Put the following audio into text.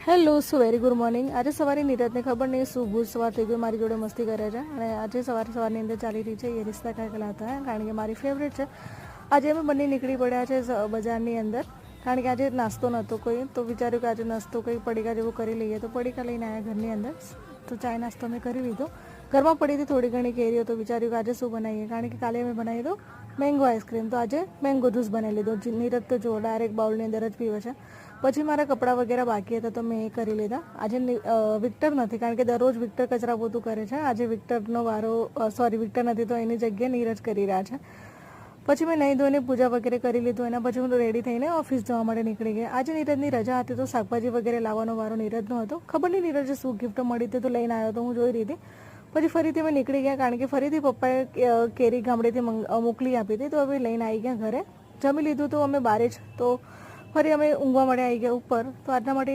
Hello સો very good morning. આજે સવારે નીરજને ખબર નહીં શું ભૂત સવાર થઈ ગયું, મારી જોડે મસ્તી કરે છે અને આજે સવારની અંદર ચાલી રહી છે યે રિશ્તા ક્યા કહેલાતા હૈ, કારણ કે મારી ફેવરેટ છે। આજે અમે બંને નીકળી પડ્યા છે બજારની અંદર, કારણ કે આજે નાસ્તો નહોતો કોઈ, તો વિચાર્યું કે આજે નાસ્તો કંઈ પડીકા જેવું કરી લઈએ, તો પડીકા લઈને આવ્યા ઘરની અંદર। તો ચાય નાસ્તો મેં કરી લીધો। ઘરમાં પડી હતી થોડી ઘણી કેરીઓ, તો વિચાર્યું કે આજે શું બનાવીએ, કારણ કે કાલે અમે બનાવી દો મેંગો આઈસ્ક્રીમ, તો આજે મેંગો જ્યુસ બનાવી લીધો। નીરજ તો જો ડાયરેક્ટ બાઉલની અંદર જ પીવે છે। પછી મારા કપડાં વગેરે બાકી હતા તો મેં એ કરી લીધા। આજે વિક્ટર નથી, કારણ કે દરરોજ વિક્ટર કચરા પોતું કરે છે, આજે વિક્ટરનો વારો વિક્ટર નથી તો એની જગ્યાએ નીરજ કરી રહ્યા છે। પછી મેં નહીં ધોઈને પૂજા વગેરે કરી લીધું, એના પછી હું રેડી થઈને ઓફિસ જવા માટે નીકળી ગઈ। આજે નીરજની રજા હતી તો શાકભાજી વગેરે લાવવાનો વારો નીરજનો હતો। ખબર નહીં નીરજે શું ગિફ્ટ મળી હતી તો લઈને આવ્યો, તો હું જોઈ રહી હતી। પછી ફરીથી અમે નીકળી ગયા, કારણ કે ફરીથી પપ્પાએ કેરી ગામડેથી મોકલી આપી હતી, તો હવે લઈને આવી ગયા ઘરે। જમી લીધું તો અમે બારે જ, તો ફરી અમે ઊંઘવા માટે આવી ગયા ઉપર। તો આજના માટે